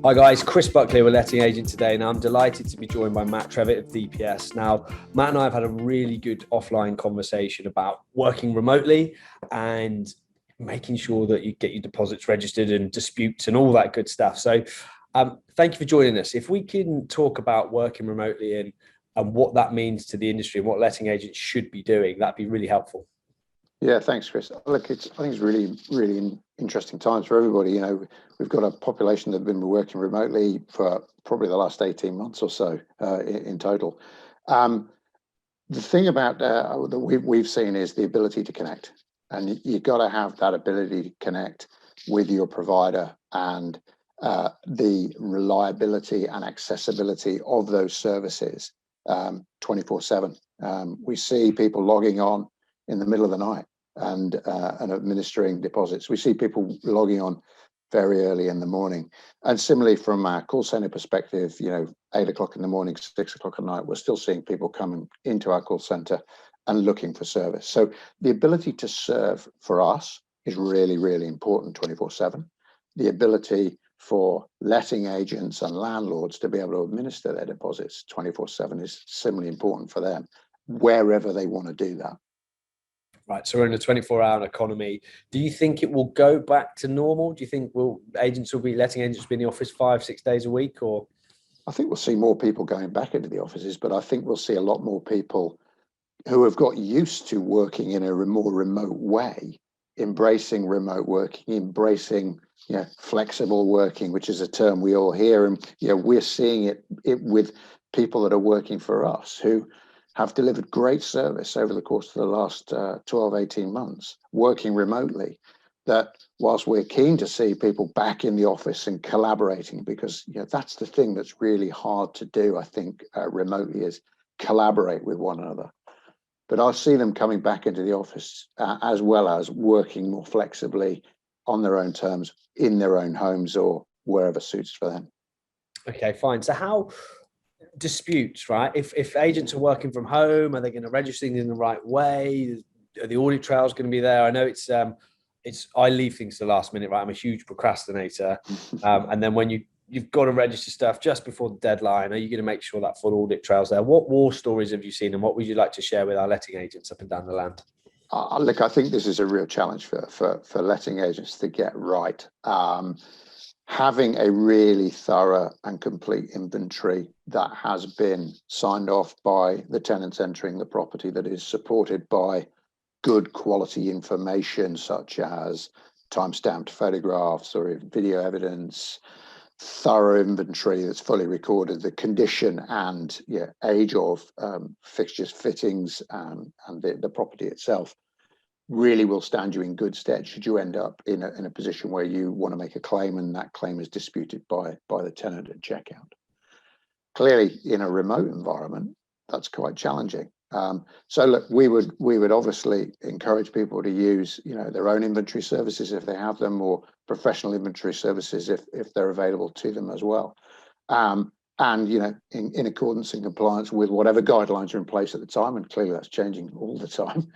Hi guys, Chris Buckley, we're letting agent today, and I'm delighted to be joined by Matt Trevett of DPS. Now, Matt and I have had a really good offline conversation about working remotely and making sure that you get your deposits registered and disputes and all that good stuff. So thank you for joining us. If we can talk about working remotely and what that means to the industry and what letting agents should be doing, that'd be really helpful. Yeah, thanks, Chris. Look, I think it's really interesting times for everybody. You know, we've got a population that have been working remotely for probably the last 18 months or so in total. The thing about that we've seen is the ability to connect, and you've got to have that ability to connect with your provider and the reliability and accessibility of those services 24/7. We see people logging on in the middle of the night and administering deposits. We see people logging on very early in the morning. And similarly, from a call center perspective, 8 o'clock in the morning, 6 o'clock at night, we're still seeing people coming into our call center and looking for service. So the ability to serve for us is really important 24/7. The ability for letting agents and landlords to be able to administer their deposits 24/7 is similarly important for them, wherever they want to do that. Right, so we're in a 24-hour economy. Do you think it will go back to normal? Do you think letting agents be in the office 5-6 days a week, or? I think we'll see more people going back into the offices, but I think we'll see a lot more people who have got used to working in a more remote way, embracing remote working, embracing flexible working, which is a term we all hear, and we're seeing it with people that are working for us who have delivered great service over the course of the last 12, 18 months, working remotely, that whilst we're keen to see people back in the office and collaborating, because that's the thing that's really hard to do, I think, remotely, is collaborate with one another. But I see them coming back into the office as well as working more flexibly on their own terms, in their own homes or wherever suits for them. Okay, fine. So how disputes, right? If agents are working from home, are they going to register things in the right way? Are the audit trails going to be there? I know it's I leave things to the last minute, right? I'm a huge procrastinator, and then when you've got to register stuff just before the deadline, are you going to make sure that full audit trail's there? What war stories have you seen, and what would you like to share with our letting agents up and down the land? Look, I think this is a real challenge for letting agents to get right. Having a really thorough and complete inventory that has been signed off by the tenants entering the property, that is supported by good quality information such as time-stamped photographs or video evidence, thorough inventory that's fully recorded, the condition and age of fixtures, fittings, and the property itself, really will stand you in good stead should you end up in a position where you want to make a claim and that claim is disputed by the tenant at checkout. Clearly, in a remote environment, that's quite challenging. So look, we would obviously encourage people to use their own inventory services if they have them, or professional inventory services if they're available to them as well. And in accordance and compliance with whatever guidelines are in place at the time, and clearly that's changing all the time,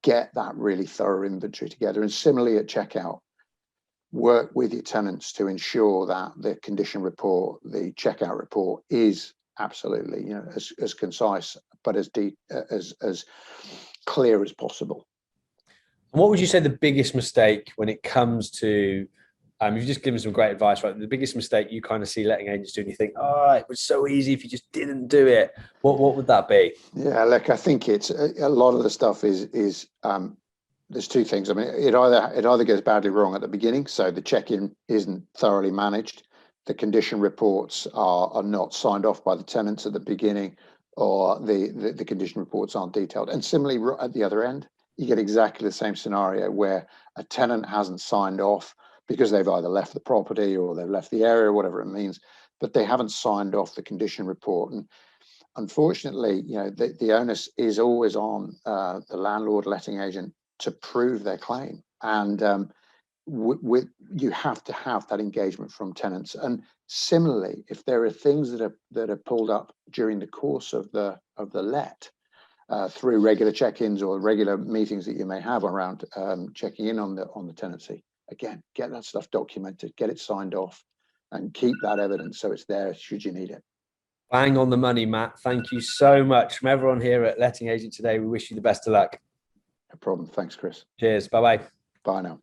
get that really thorough inventory together. And similarly at checkout, work with your tenants to ensure that the condition report, the checkout report, is absolutely as concise but as deep as clear as possible. And what would you say the biggest mistake when it comes to you've just given some great advice, right? The biggest mistake you kind of see letting agents do, and you think, it was so easy if you just didn't do it. What would that be? Yeah, look, I think it's a lot of the stuff is there's two things. I mean, it either goes badly wrong at the beginning, so the check-in isn't thoroughly managed, the condition reports are not signed off by the tenants at the beginning, or the condition reports aren't detailed. And similarly, at the other end, you get exactly the same scenario where a tenant hasn't signed off because they've either left the property or they've left the area, whatever it means, but they haven't signed off the condition report. And unfortunately, the onus is always on the landlord letting agent to prove their claim. And you have to have that engagement from tenants. And similarly, if there are things that are pulled up during the course of the let, through regular check-ins or regular meetings that you may have around checking in on the tenancy, again, get that stuff documented, get it signed off, and keep that evidence so it's there should you need it. Bang on the money, Matt. Thank you so much. From everyone here at Letting Agent Today, we wish you the best of luck. No problem. Thanks, Chris. Cheers. Bye-bye. Bye now.